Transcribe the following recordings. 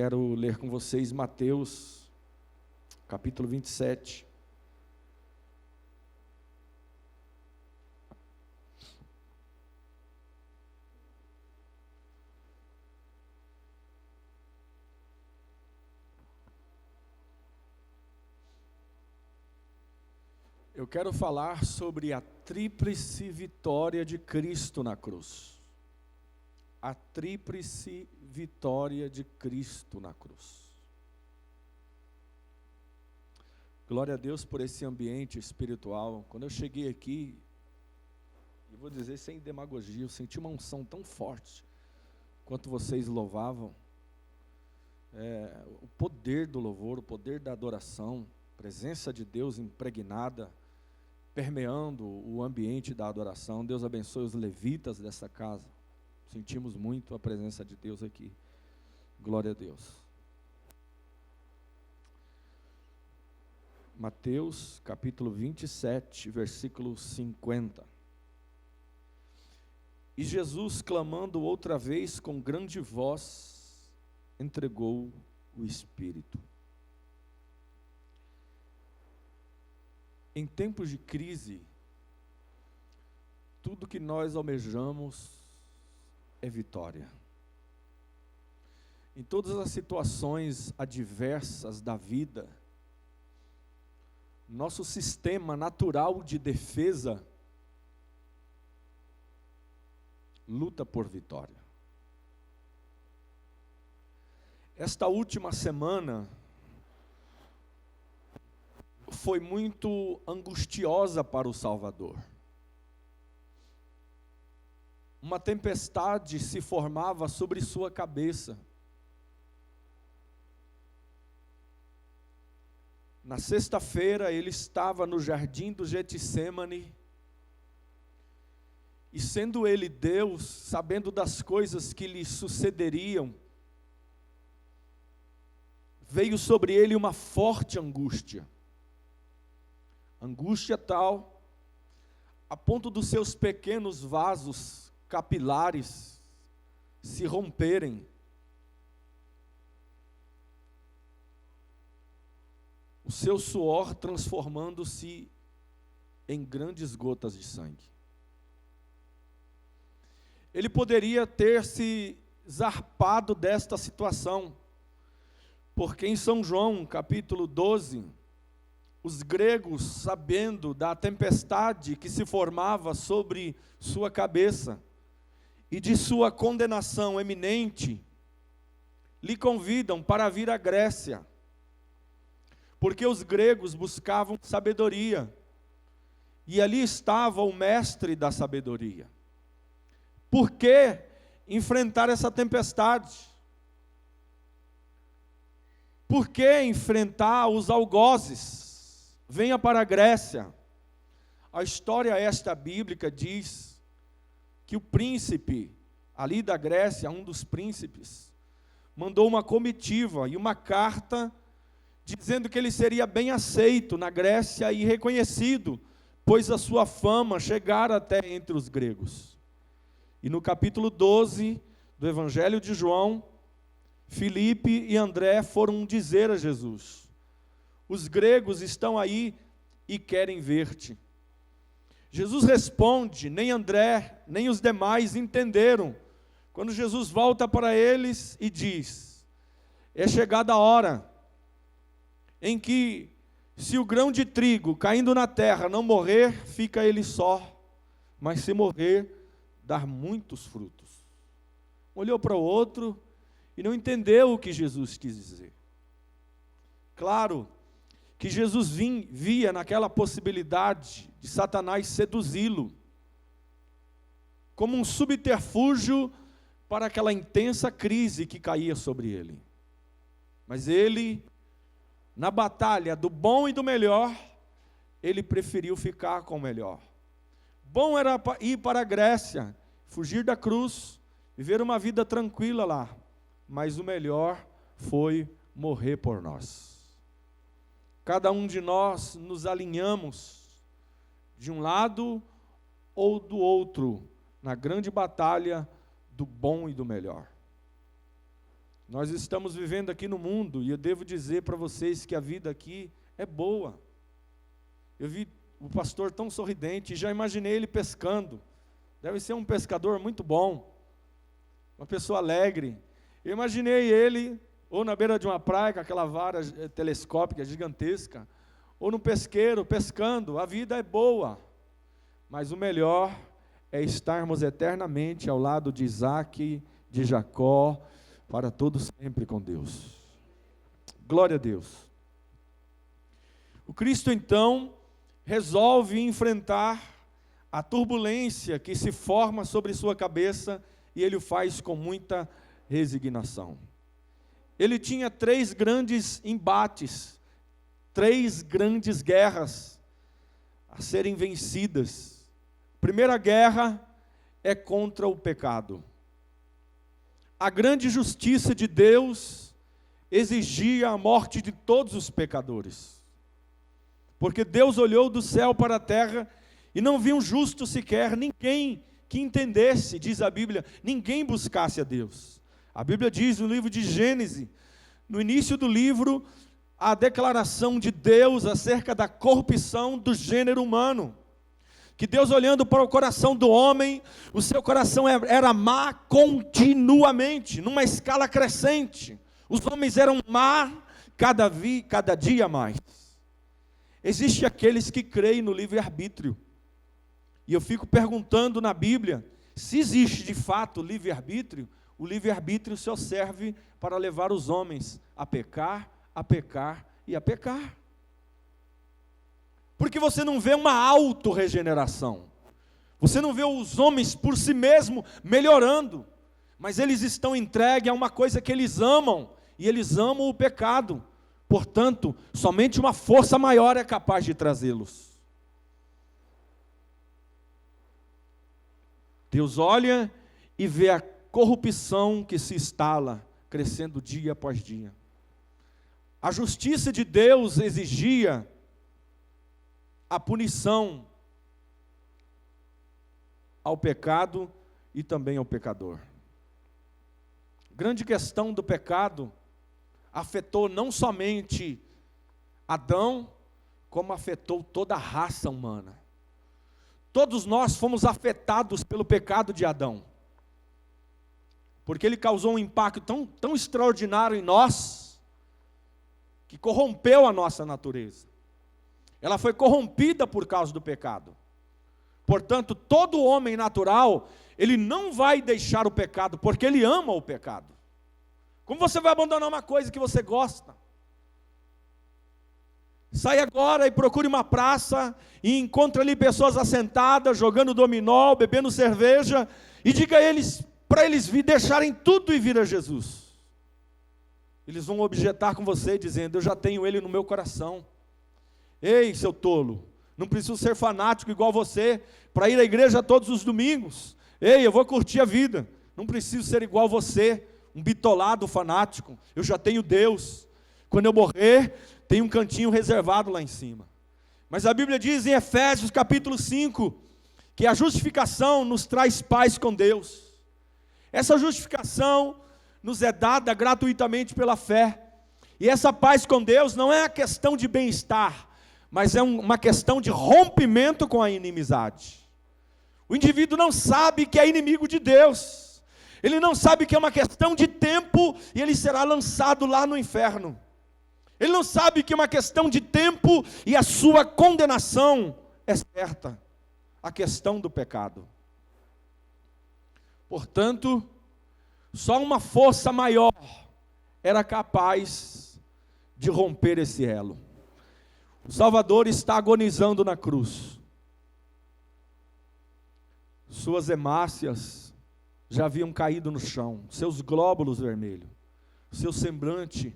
quero ler com vocês Mateus, capítulo 27. Eu quero falar sobre a tríplice vitória de Cristo na cruz. A tríplice vitória de Cristo na cruz. Glória a Deus por esse ambiente espiritual. Quando eu cheguei aqui, eu vou dizer sem demagogia, eu senti uma unção tão forte, quanto vocês louvavam. O poder do louvor, o poder da adoração, presença de Deus impregnada, permeando o ambiente da adoração. Deus abençoe os levitas dessa casa. Sentimos muito a presença de Deus aqui. Glória a Deus. Mateus, capítulo 27, versículo 50. E Jesus, clamando outra vez com grande voz, entregou o Espírito. Em tempos de crise, tudo que nós almejamos é vitória. Em todas as situações adversas da vida, nosso sistema natural de defesa luta por vitória. Esta última semana foi muito angustiosa para o Salvador. Uma tempestade se formava sobre sua cabeça. Na sexta-feira ele estava no jardim do Getsêmani, e sendo ele Deus, sabendo das coisas que lhe sucederiam, veio sobre ele uma forte angústia. Angústia tal, a ponto dos seus pequenos vasos capilares se romperem. O seu suor transformando-se em grandes gotas de sangue. Ele poderia ter se zarpado desta situação, porque em São João, capítulo 12, os gregos, sabendo da tempestade que se formava sobre sua cabeça e de sua condenação eminente, lhe convidam para vir à Grécia, porque os gregos buscavam sabedoria, e ali estava o mestre da sabedoria. Por que enfrentar essa tempestade? Por que enfrentar os algozes? Venha para a Grécia. A história esta bíblica diz que o príncipe ali da Grécia, um dos príncipes, mandou uma comitiva e uma carta dizendo que ele seria bem aceito na Grécia e reconhecido, pois a sua fama chegara até entre os gregos. E no capítulo 12 do Evangelho de João, Filipe e André foram dizer a Jesus: os gregos estão aí e querem ver-te. Jesus responde, nem André, nem os demais entenderam. Quando Jesus volta para eles e diz: é chegada a hora em que, se o grão de trigo caindo na terra não morrer, fica ele só, mas se morrer, dar muitos frutos. Olhou para o outro e não entendeu o que Jesus quis dizer. Claro que Jesus via naquela possibilidade de Satanás seduzi-lo, como um subterfúgio para aquela intensa crise que caía sobre ele. Mas ele, na batalha do bom e do melhor, ele preferiu ficar com o melhor. Bom era ir para a Grécia, fugir da cruz, viver uma vida tranquila lá, mas o melhor foi morrer por nós. Cada um de nós nos alinhamos de um lado ou do outro, na grande batalha do bom e do melhor. Nós estamos vivendo aqui no mundo, e eu devo dizer para vocês que a vida aqui é boa. Eu vi o pastor tão sorridente, e já imaginei ele pescando. Deve ser um pescador muito bom, uma pessoa alegre. Eu imaginei ele ou na beira de uma praia com aquela vara telescópica gigantesca, ou no pesqueiro pescando. A vida é boa, mas o melhor é estarmos eternamente ao lado de Isaac, de Jacó, para todo sempre com Deus. Glória a Deus. O Cristo então resolve enfrentar a turbulência que se forma sobre sua cabeça, e ele o faz com muita resignação. Ele tinha 3 grandes embates, 3 grandes guerras a serem vencidas. A primeira guerra é contra o pecado. A grande justiça de Deus exigia a morte de todos os pecadores, porque Deus olhou do céu para a terra e não viu um justo sequer, ninguém que entendesse, diz a Bíblia, ninguém buscasse a Deus. A Bíblia diz no livro de Gênesis, no início do livro, a declaração de Deus acerca da corrupção do gênero humano, que Deus, olhando para o coração do homem, o seu coração era má continuamente, numa escala crescente. Os homens eram má cada dia mais. Existem aqueles que creem no livre-arbítrio, e eu fico perguntando na Bíblia, se existe de fato livre-arbítrio. O livre-arbítrio só serve para levar os homens a pecar e a pecar. Porque você não vê uma auto-regeneração, você não vê os homens por si mesmos melhorando, mas eles estão entregues a uma coisa que eles amam, e eles amam o pecado. Portanto, somente uma força maior é capaz de trazê-los. Deus olha e vê a corrupção que se instala, crescendo dia após dia. A justiça de Deus exigia a punição ao pecado e também ao pecador. Grande questão do pecado afetou não somente Adão, como afetou toda a raça humana. Todos nós fomos afetados pelo pecado de Adão, porque ele causou um impacto tão extraordinário em nós, que corrompeu a nossa natureza. Ela foi corrompida por causa do pecado. Portanto, todo homem natural, ele não vai deixar o pecado, porque ele ama o pecado. Como você vai abandonar uma coisa que você gosta? Sai agora e procure uma praça, e encontre ali pessoas assentadas, jogando dominó, bebendo cerveja, e diga a eles, para eles deixarem tudo e vir a Jesus. Eles vão objetar com você, dizendo, eu já tenho ele no meu coração. Ei, seu tolo, não preciso ser fanático igual você, para ir à igreja todos os domingos. Ei, eu vou curtir a vida, não preciso ser igual você, um bitolado fanático, eu já tenho Deus. Quando eu morrer, tem um cantinho reservado lá em cima. Mas a Bíblia diz em Efésios capítulo 5, que a justificação nos traz paz com Deus. Essa justificação nos é dada gratuitamente pela fé. E essa paz com Deus não é a questão de bem-estar, mas é uma questão de rompimento com a inimizade. O indivíduo não sabe que é inimigo de Deus. Ele não sabe que é uma questão de tempo e ele será lançado lá no inferno. Ele não sabe que é uma questão de tempo e a sua condenação é certa. A questão do pecado. Portanto, só uma força maior era capaz de romper esse elo. O Salvador está agonizando na cruz. Suas hemácias já haviam caído no chão, seus glóbulos vermelhos, seu semblante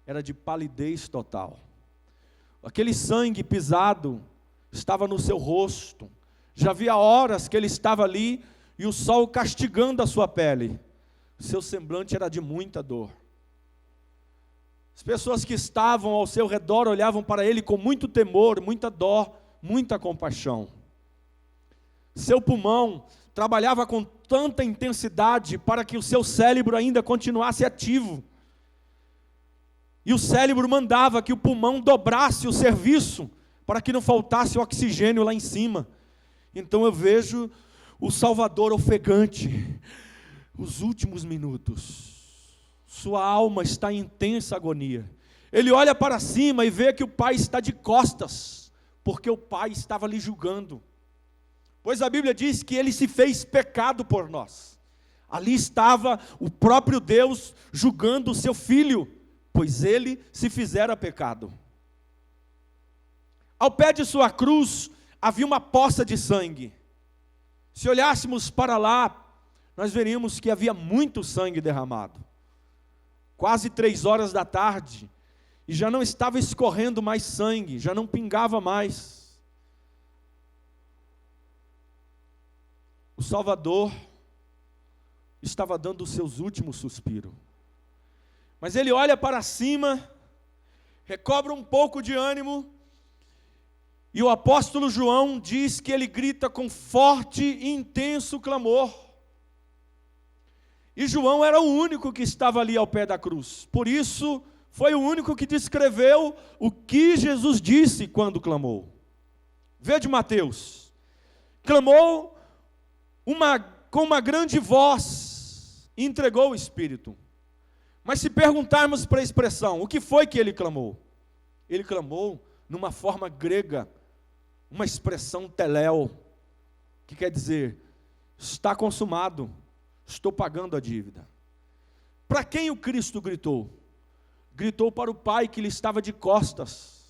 era de palidez total. Aquele sangue pisado estava no seu rosto. Já havia horas que ele estava ali e o sol castigando a sua pele. Seu semblante era de muita dor. As pessoas que estavam ao seu redor olhavam para ele com muito temor, muita dó, muita compaixão. Seu pulmão trabalhava com tanta intensidade para que o seu cérebro ainda continuasse ativo. E o cérebro mandava que o pulmão dobrasse o serviço para que não faltasse oxigênio lá em cima. Então eu vejo o Salvador ofegante, os últimos minutos. Sua alma está em intensa agonia. Ele olha para cima e vê que o Pai está de costas, porque o Pai estava lhe julgando. Pois a Bíblia diz que ele se fez pecado por nós. Ali estava o próprio Deus julgando o seu filho, pois ele se fizera pecado. Ao pé de sua cruz havia uma poça de sangue. Se olhássemos para lá, nós veríamos que havia muito sangue derramado. Quase 3 horas da tarde, e já não estava escorrendo mais sangue, já não pingava mais. O Salvador estava dando os seus últimos suspiros. Mas ele olha para cima, recobra um pouco de ânimo, e o apóstolo João diz que ele grita com forte e intenso clamor. E João era o único que estava ali ao pé da cruz. Por isso, foi o único que descreveu o que Jesus disse quando clamou. Veja Mateus. Clamou com uma grande voz e entregou o Espírito. Mas se perguntarmos para a expressão, o que foi que ele clamou? Ele clamou numa forma grega, uma expressão teléu, que quer dizer, está consumado, estou pagando a dívida. Para quem o Cristo gritou? Gritou para o Pai que lhe estava de costas,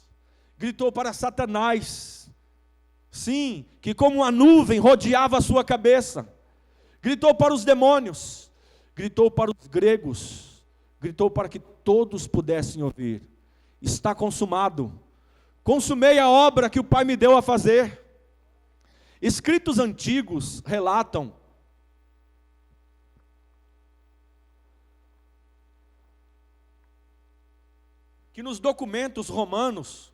gritou para Satanás, sim, que como uma nuvem rodeava a sua cabeça, gritou para os demônios, gritou para os gregos, gritou para que todos pudessem ouvir, está consumado, consumei a obra que o Pai me deu a fazer. Escritos antigos relatam que nos documentos romanos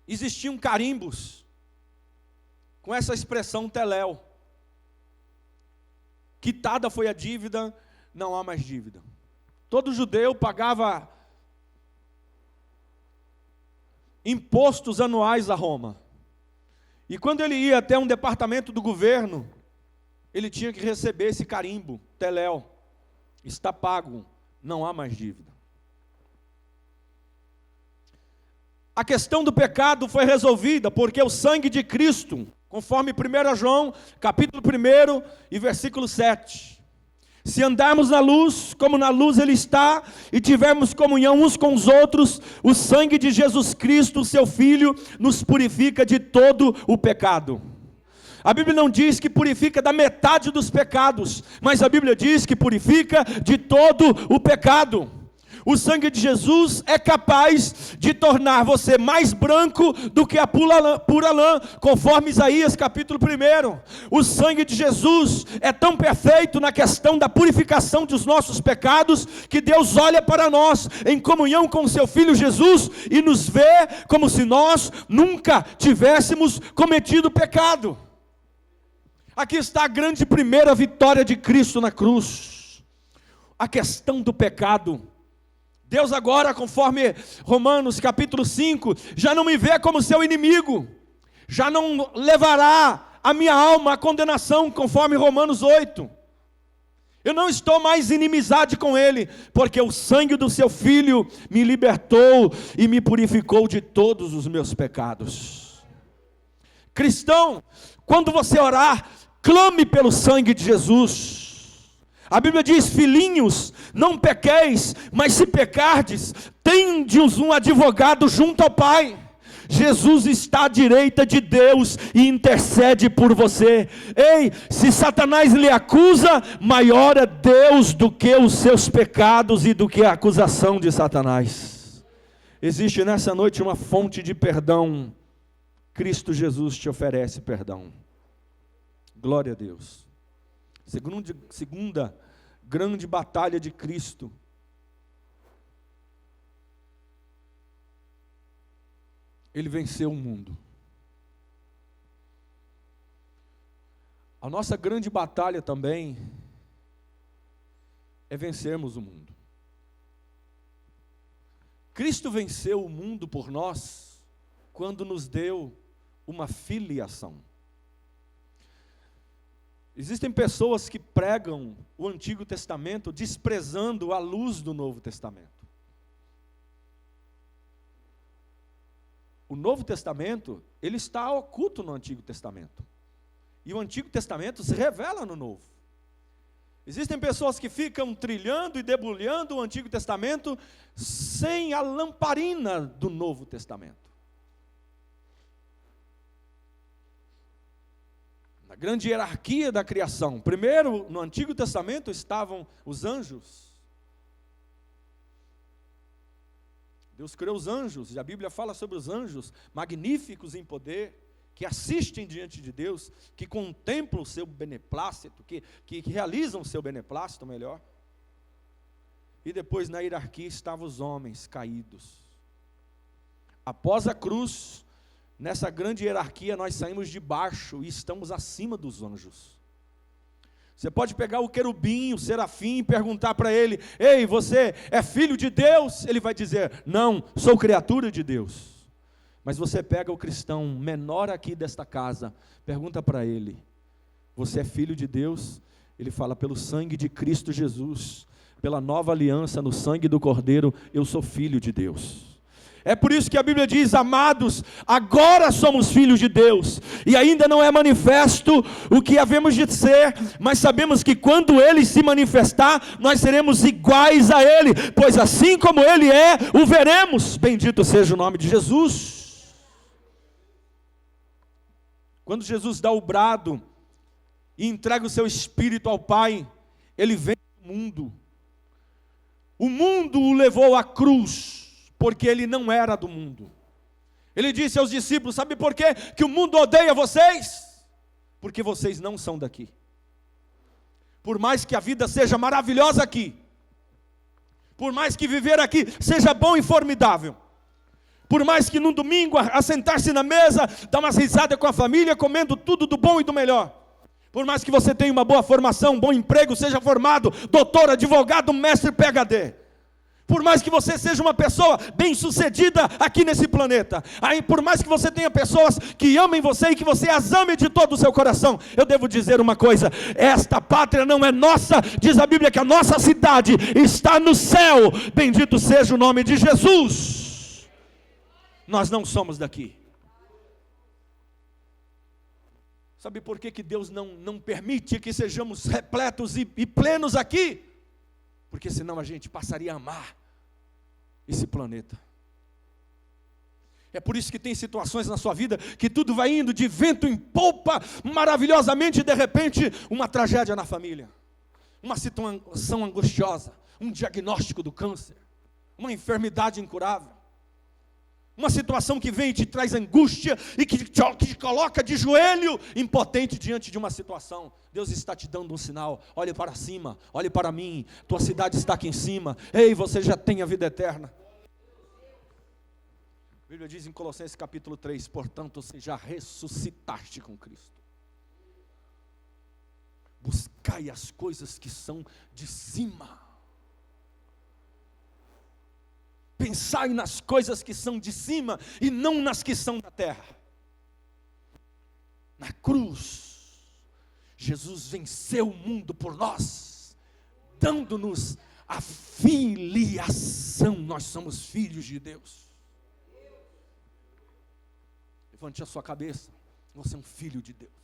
existiam carimbos com essa expressão teléu. Quitada foi a dívida, não há mais dívida. Todo judeu pagava impostos anuais a Roma. E quando ele ia até um departamento do governo, ele tinha que receber esse carimbo, teléu, está pago, não há mais dívida. A questão do pecado foi resolvida, porque o sangue de Cristo, conforme 1 João, capítulo 1 e versículo 7. Se andarmos na luz, como na luz Ele está, e tivermos comunhão uns com os outros, o sangue de Jesus Cristo, seu Filho, nos purifica de todo o pecado. A Bíblia não diz que purifica da metade dos pecados, mas a Bíblia diz que purifica de todo o pecado. O sangue de Jesus é capaz de tornar você mais branco do que a pura lã, conforme Isaías capítulo 1. O sangue de Jesus é tão perfeito na questão da purificação dos nossos pecados, que Deus olha para nós em comunhão com o seu Filho Jesus e nos vê como se nós nunca tivéssemos cometido pecado. Aqui está a grande primeira vitória de Cristo na cruz. A questão do pecado. Deus agora, conforme Romanos capítulo 5, já não me vê como seu inimigo, já não levará a minha alma à condenação, conforme Romanos 8. Eu não estou mais em inimizade com Ele, porque o sangue do seu Filho me libertou e me purificou de todos os meus pecados. Cristão, quando você orar, clame pelo sangue de Jesus. A Bíblia diz, filhinhos, não pequeis, mas se pecardes, tendes um advogado junto ao Pai. Jesus está à direita de Deus e intercede por você. Ei, se Satanás lhe acusa, maior é Deus do que os seus pecados e do que a acusação de Satanás. Existe nessa noite uma fonte de perdão. Cristo Jesus te oferece perdão. Glória a Deus. Segunda grande batalha de Cristo. Ele venceu o mundo. A nossa grande batalha também é vencermos o mundo. Cristo venceu o mundo por nós quando nos deu uma filiação. Existem pessoas que pregam o Antigo Testamento desprezando a luz do Novo Testamento. O Novo Testamento, ele está oculto no Antigo Testamento. E o Antigo Testamento se revela no Novo. Existem pessoas que ficam trilhando e debulhando o Antigo Testamento sem a lamparina do Novo Testamento. Na grande hierarquia da criação, primeiro no Antigo Testamento estavam os anjos. Deus criou os anjos, e a Bíblia fala sobre os anjos, magníficos em poder, que assistem diante de Deus, que contemplam o seu beneplácito, que realizam o seu beneplácito melhor. E depois na hierarquia estavam os homens caídos. Após a cruz, nessa grande hierarquia nós saímos de baixo e estamos acima dos anjos. Você pode pegar o querubim, o serafim e perguntar para ele: ei, você é filho de Deus? Ele vai dizer: não, sou criatura de Deus. Mas você pega o cristão menor aqui desta casa, pergunta para ele: você é filho de Deus? Ele fala: pelo sangue de Cristo Jesus, pela nova aliança no sangue do Cordeiro, eu sou filho de Deus. É por isso que a Bíblia diz: amados, agora somos filhos de Deus, e ainda não é manifesto o que havemos de ser, mas sabemos que quando Ele se manifestar, nós seremos iguais a Ele, pois assim como Ele é, o veremos. Bendito seja o nome de Jesus. Quando Jesus dá o brado e entrega o seu Espírito ao Pai, Ele vem ao mundo. O mundo o levou à cruz, porque Ele não era do mundo. Ele disse aos discípulos: sabe por quê que o mundo odeia vocês? Porque vocês não são daqui. Por mais que a vida seja maravilhosa aqui, por mais que viver aqui seja bom e formidável, por mais que num domingo, assentar-se na mesa, dar umas risadas com a família, comendo tudo do bom e do melhor, por mais que você tenha uma boa formação, um bom emprego, seja formado, doutor, advogado, mestre, PhD, por mais que você seja uma pessoa bem-sucedida aqui nesse planeta, aí, por mais que você tenha pessoas que amem você e que você as ame de todo o seu coração, eu devo dizer uma coisa: esta pátria não é nossa. Diz a Bíblia que a nossa cidade está no céu. Bendito seja o nome de Jesus. Nós não somos daqui. Sabe por que Deus não permite que sejamos repletos e plenos aqui? Porque senão a gente passaria a amar esse planeta. É por isso que tem situações na sua vida que tudo vai indo de vento em polpa, maravilhosamente, e de repente uma tragédia na família, uma situação angustiosa, um diagnóstico do câncer, uma enfermidade incurável, uma situação que vem e te traz angústia e que te coloca de joelho, impotente diante de uma situação. Deus está te dando um sinal: olhe para cima, olhe para mim, tua cidade está aqui em cima, ei, você já tem a vida eterna. A Bíblia diz em Colossenses capítulo 3, portanto você já ressuscitaste com Cristo. Buscai as coisas que são de cima. Pensai nas coisas que são de cima e não nas que são da terra. Na cruz, Jesus venceu o mundo por nós, dando-nos a filiação. Nós somos filhos de Deus. Levante a sua cabeça, você é um filho de Deus.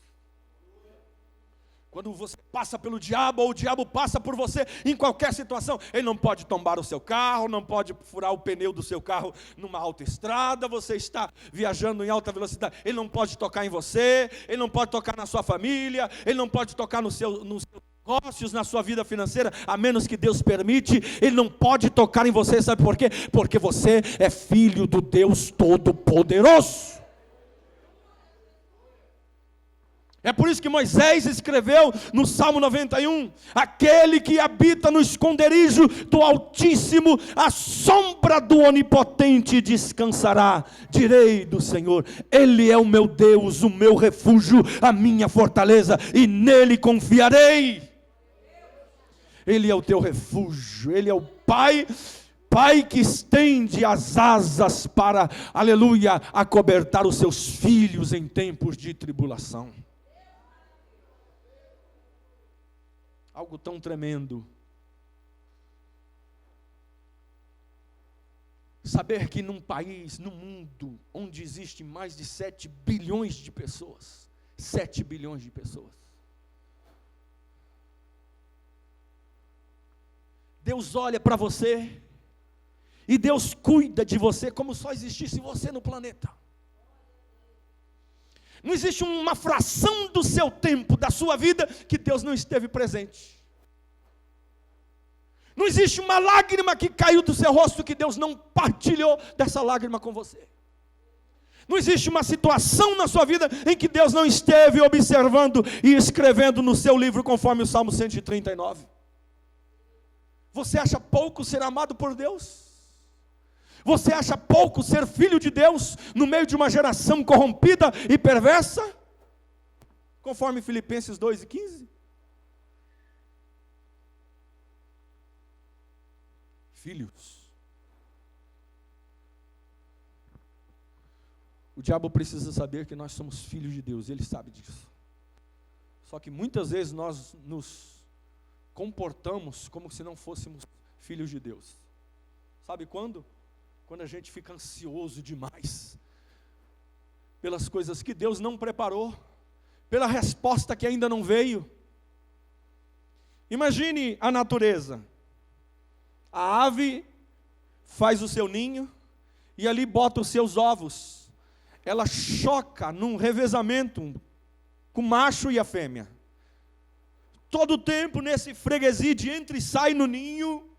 Quando você passa pelo diabo, ou o diabo passa por você em qualquer situação, ele não pode tombar o seu carro, não pode furar o pneu do seu carro numa autoestrada, você está viajando em alta velocidade, ele não pode tocar em você, ele não pode tocar na sua família, ele não pode tocar nos seus negócios, na sua vida financeira, a menos que Deus permite. Ele não pode tocar em você, sabe por quê? Porque você é filho do Deus Todo-Poderoso. É por isso que Moisés escreveu no Salmo 91, aquele que habita no esconderijo do Altíssimo, à sombra do Onipotente descansará. Direi do Senhor, Ele é o meu Deus, o meu refúgio, a minha fortaleza, e nele confiarei. Ele é o teu refúgio, Ele é o Pai Pai que estende as asas para, aleluia, acobertar os seus filhos em tempos de tribulação. Algo tão tremendo. Saber que num país, num mundo, onde existe mais de 7 bilhões de pessoas, 7 bilhões de pessoas, Deus olha para você, e Deus cuida de você como só existisse você no planeta. Não existe uma fração do seu tempo, da sua vida, que Deus não esteve presente. Não existe uma lágrima que caiu do seu rosto que Deus não partilhou dessa lágrima com você. Não existe uma situação na sua vida em que Deus não esteve observando e escrevendo no seu livro, conforme o Salmo 139. Você acha pouco ser amado por Deus? Você acha pouco ser filho de Deus no meio de uma geração corrompida e perversa? Conforme Filipenses 2:15. Filhos. O diabo precisa saber que nós somos filhos de Deus, ele sabe disso. Só que muitas vezes nós nos comportamos como se não fôssemos filhos de Deus. Sabe quando? Quando a gente fica ansioso demais pelas coisas que Deus não preparou, pela resposta que ainda não veio. Imagine a natureza. A ave faz o seu ninho e ali bota os seus ovos. Ela choca num revezamento com o macho e a fêmea. Todo o tempo nesse freguesia de entra e sai no ninho,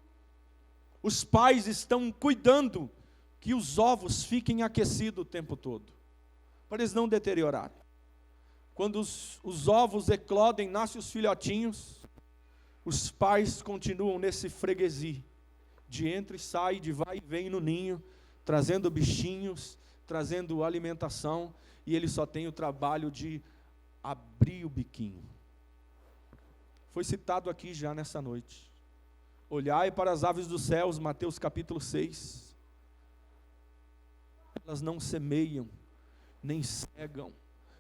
os pais estão cuidando que os ovos fiquem aquecidos o tempo todo, para eles não deteriorarem. Quando os ovos eclodem, nascem os filhotinhos, os pais continuam nesse freguesia, de entra e sai, de vai e vem no ninho, trazendo bichinhos, trazendo alimentação, e ele só tem o trabalho de abrir o biquinho. Foi citado aqui já nessa noite. Olhai para as aves dos céus, Mateus capítulo 6. Elas não semeiam, nem cegam,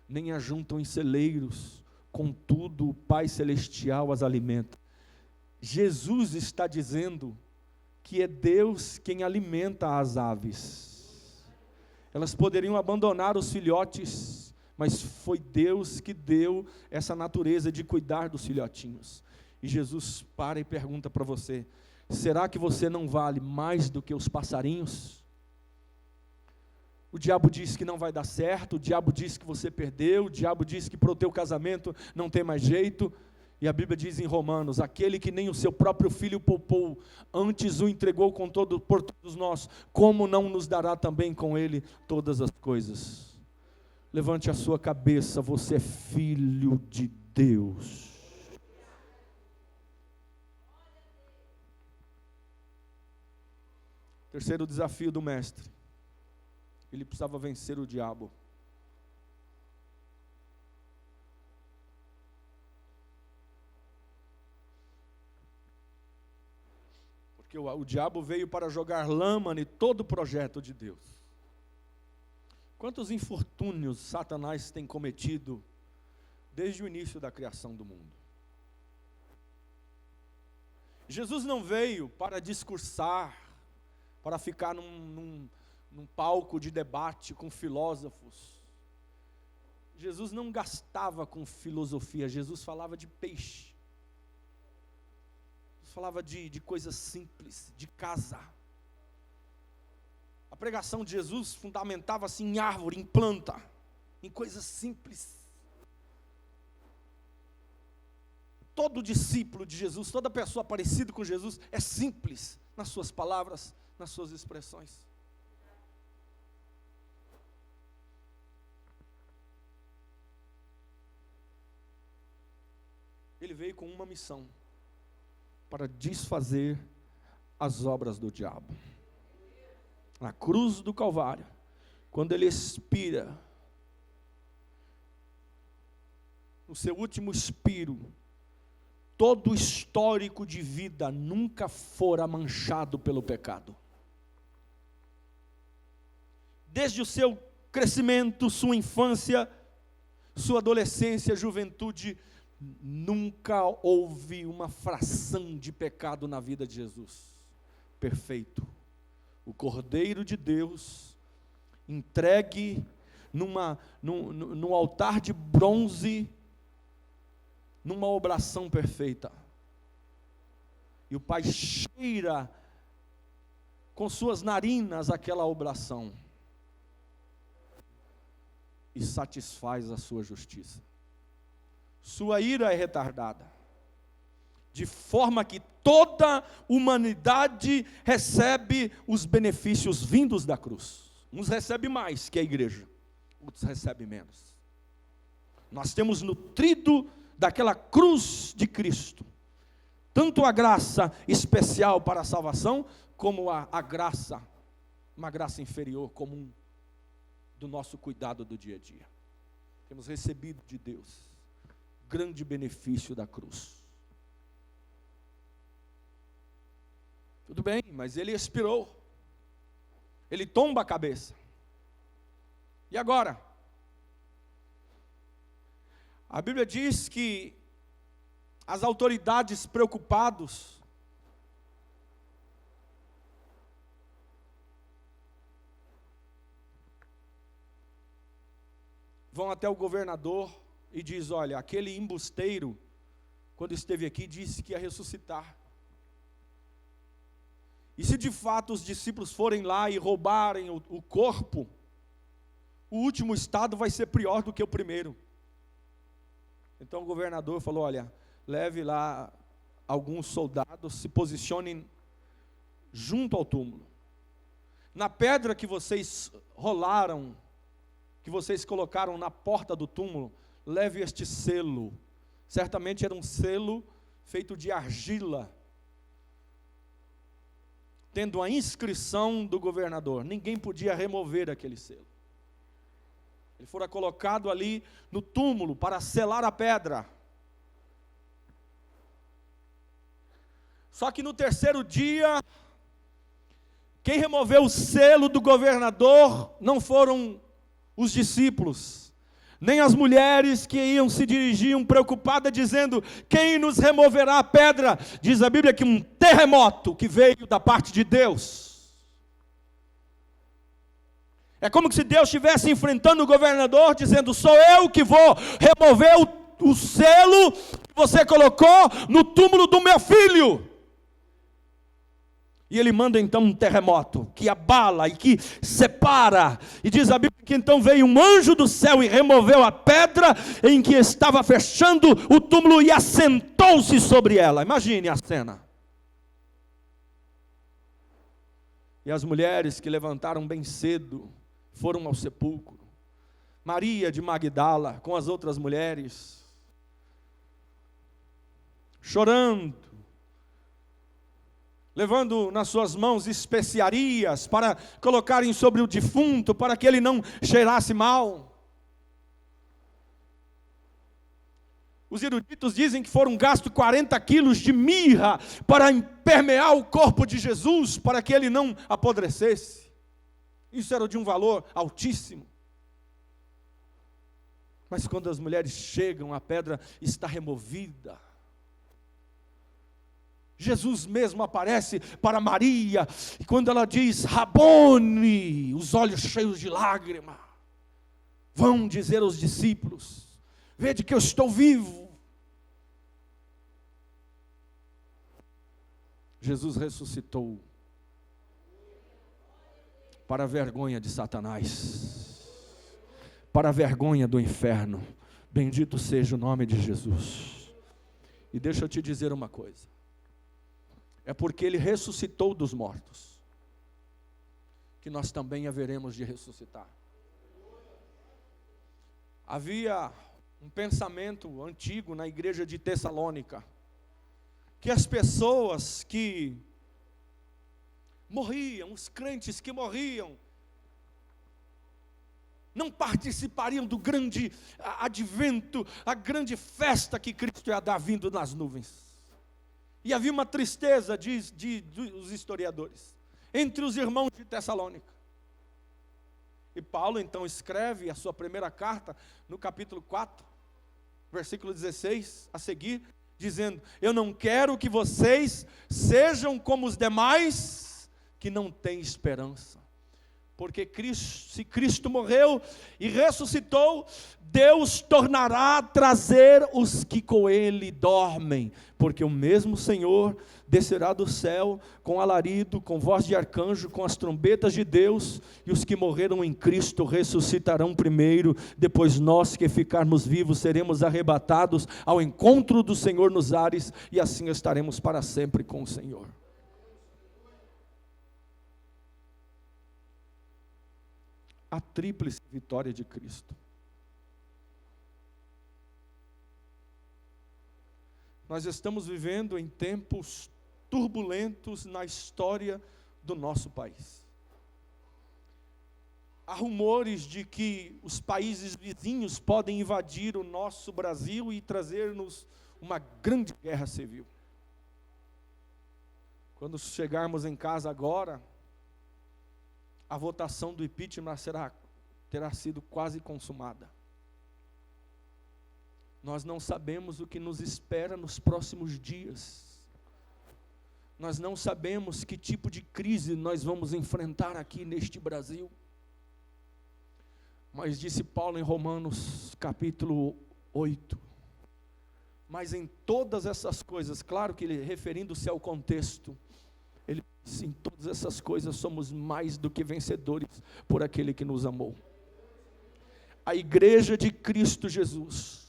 nem ajuntam em celeiros, contudo o Pai Celestial as alimenta. Jesus está dizendo que é Deus quem alimenta as aves. Elas poderiam abandonar os filhotes, mas foi Deus que deu essa natureza de cuidar dos filhotinhos. E Jesus para e pergunta para você: será que você não vale mais do que os passarinhos? O diabo diz que não vai dar certo, o diabo diz que você perdeu, o diabo diz que para o teu casamento não tem mais jeito. E a Bíblia diz em Romanos: aquele que nem o seu próprio filho poupou, antes o entregou por todos nós, como não nos dará também com ele todas as coisas? Levante a sua cabeça, você é filho de Deus. Terceiro desafio do mestre: ele precisava vencer o diabo. Porque o diabo veio para jogar lama em todo o projeto de Deus. Quantos infortúnios Satanás tem cometido desde o início da criação do mundo? Jesus não veio para discursar, para ficar num palco de debate com filósofos. Jesus não gastava com filosofia, Jesus falava de peixe. Jesus falava de coisas simples, de casa. A pregação de Jesus fundamentava-se em árvore, em planta, em coisas simples. Todo discípulo de Jesus, toda pessoa parecida com Jesus, é simples nas suas palavras, nas suas expressões. Ele veio com uma missão: para desfazer as obras do diabo. Na cruz do Calvário, quando ele expira, no seu último expiro, todo o histórico de vida nunca fora manchado pelo pecado. desde o seu crescimento, sua infância, sua adolescência, juventude, nunca houve uma fração de pecado na vida de Jesus. Perfeito. O Cordeiro de Deus, entregue num altar de bronze, numa obração perfeita. E o Pai cheira com suas narinas aquela obração e satisfaz a sua justiça. Sua ira é retardada, de forma que toda a humanidade recebe os benefícios vindos da cruz. Uns recebem mais que a igreja, outros recebem menos. Nós temos nutrido daquela cruz de Cristo, tanto a graça especial para a salvação, como a graça, uma graça inferior, comum, do nosso cuidado do dia a dia. Temos recebido de Deus grande benefício da cruz. Tudo bem, mas ele expirou, ele tomba a cabeça. E agora? A Bíblia diz que as autoridades preocupados vão até o governador e diz: olha, aquele embusteiro, quando esteve aqui, disse que ia ressuscitar. E se de fato os discípulos forem lá e roubarem o corpo, o último estado vai ser pior do que o primeiro. Então o governador falou: olha, leve lá alguns soldados, se posicionem junto ao túmulo. Na pedra que vocês rolaram, que vocês colocaram na porta do túmulo, leve este selo. Certamente era um selo feito de argila, tendo a inscrição do governador. Ninguém podia remover aquele selo. Ele fora colocado ali no túmulo para selar a pedra. Só que no terceiro dia, quem removeu o selo do governador não foram os discípulos, nem as mulheres que dirigiam preocupadas, dizendo: quem nos removerá a pedra? Diz a Bíblia que um terremoto que veio da parte de Deus. É como se Deus estivesse enfrentando o governador, dizendo: sou eu que vou remover o selo que você colocou no túmulo do meu filho. E ele manda então um terremoto que abala e que separa. E diz a Bíblia que então veio um anjo do céu e removeu a pedra em que estava fechando o túmulo e assentou-se sobre ela. Imagine a cena. E as mulheres que levantaram bem cedo foram ao sepulcro. Maria de Magdala com as outras mulheres, chorando, levando nas suas mãos especiarias para colocarem sobre o defunto, para que ele não cheirasse mal. Os eruditos dizem que foram gastos 40 quilos de mirra para impermear o corpo de Jesus, para que ele não apodrecesse. Isso era de um valor altíssimo. Mas quando as mulheres chegam, a pedra está removida. Jesus mesmo aparece para Maria, e quando ela diz Rabone, os olhos cheios de lágrima, vão dizer aos discípulos: vede que eu estou vivo. Jesus ressuscitou para a vergonha de Satanás, para a vergonha do inferno. Bendito seja o nome de Jesus. E deixa eu te dizer uma coisa: é porque ele ressuscitou dos mortos que nós também haveremos de ressuscitar. Havia um pensamento antigo na igreja de Tessalônica, que as pessoas que morriam, os crentes que morriam, não participariam do grande advento, a grande festa que Cristo ia dar vindo nas nuvens. E havia uma tristeza, dos historiadores, entre os irmãos de Tessalônica. E Paulo então escreve a sua primeira carta no capítulo 4, versículo 16, a seguir, dizendo: eu não quero que vocês sejam como os demais que não têm esperança. Porque se Cristo morreu e ressuscitou, Deus tornará a trazer os que com Ele dormem. Porque o mesmo Senhor descerá do céu com alarido, com voz de arcanjo, com as trombetas de Deus, e os que morreram em Cristo ressuscitarão primeiro. Depois nós que ficarmos vivos seremos arrebatados ao encontro do Senhor nos ares, e assim estaremos para sempre com o Senhor. A tríplice vitória de Cristo. Nós estamos vivendo em tempos turbulentos na história do nosso país. Há rumores de que os países vizinhos podem invadir o nosso Brasil e trazer-nos uma grande guerra civil. Quando chegarmos em casa agora, a votação do impeachment terá sido quase consumada. Nós não sabemos o que nos espera nos próximos dias. Nós não sabemos que tipo de crise nós vamos enfrentar aqui neste Brasil. Mas disse Paulo em Romanos capítulo 8, mas em todas essas coisas, claro que ele referindo-se ao contexto, ele disse: em todas essas coisas somos mais do que vencedores por aquele que nos amou. A igreja de Cristo Jesus,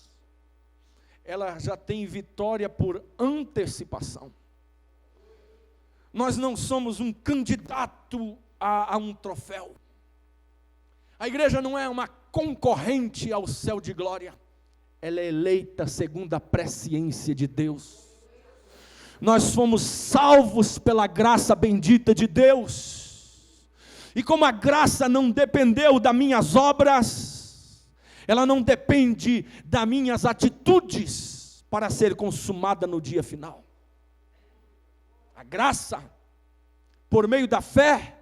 ela já tem vitória por antecipação. Nós não somos um candidato a um troféu. A igreja não é uma concorrente ao céu de glória. Ela é eleita segundo a presciência de Deus. Nós fomos salvos pela graça bendita de Deus. E como a graça não dependeu das minhas obras, ela não depende das minhas atitudes para ser consumada no dia final. A graça, por meio da fé,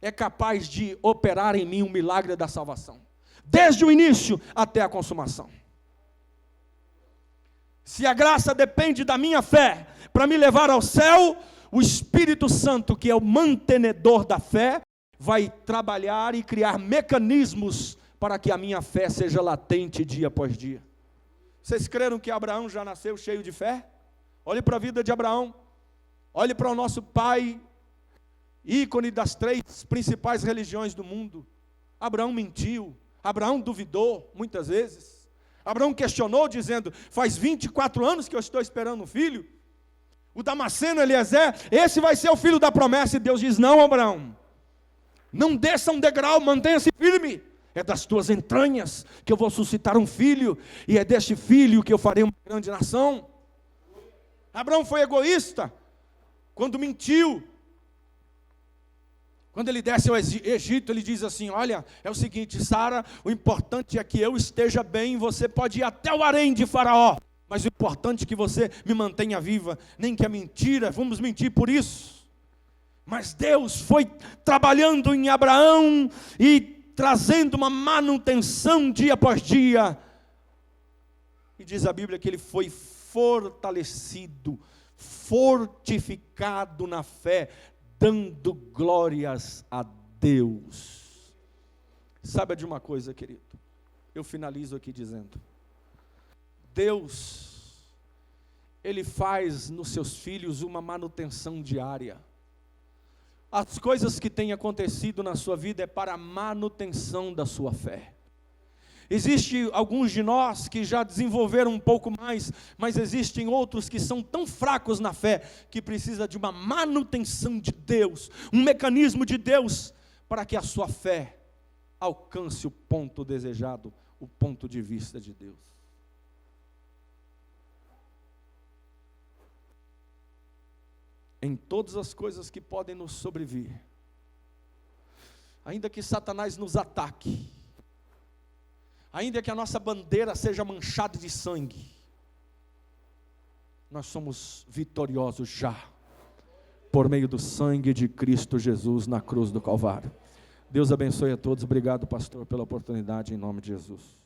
é capaz de operar em mim um milagre da salvação, desde o início até a consumação. Se a graça depende da minha fé para me levar ao céu, o Espírito Santo, que é o mantenedor da fé, vai trabalhar e criar mecanismos para que a minha fé seja latente dia após dia. Vocês creram que Abraão já nasceu cheio de fé? Olhe para a vida de Abraão. Olhe para o nosso pai, ícone das 3 principais religiões do mundo. Abraão mentiu, Abraão duvidou muitas vezes. Abraão questionou dizendo: faz 24 anos que eu estou esperando um filho. O Damasceno Eliezer, esse vai ser o filho da promessa. E Deus diz: não, Abraão, não desça um degrau, mantenha-se firme. É das tuas entranhas que eu vou suscitar um filho, e é deste filho que eu farei uma grande nação. Abraão foi egoísta quando mentiu. Quando ele desce ao Egito, ele diz assim: olha, é o seguinte, Sara, o importante é que eu esteja bem, você pode ir até o harém de Faraó, mas o importante é que você me mantenha viva, nem que a mentira, vamos mentir por isso. Mas Deus foi trabalhando em Abraão e trazendo uma manutenção dia após dia. E diz a Bíblia que ele foi fortalecido, fortificado na fé, dando glórias a Deus. Sabe de uma coisa, querido? Eu finalizo aqui dizendo: Deus, Ele faz nos seus filhos uma manutenção diária. As coisas que têm acontecido na sua vida é para a manutenção da sua fé. Existem alguns de nós que já desenvolveram um pouco mais, mas existem outros que são tão fracos na fé, que precisa de uma manutenção de Deus, um mecanismo de Deus, para que a sua fé alcance o ponto desejado, o ponto de vista de Deus. Em todas as coisas que podem nos sobrevir, ainda que Satanás nos ataque, ainda que a nossa bandeira seja manchada de sangue, nós somos vitoriosos já, por meio do sangue de Cristo Jesus na cruz do Calvário. Deus abençoe a todos. Obrigado, pastor, pela oportunidade, em nome de Jesus.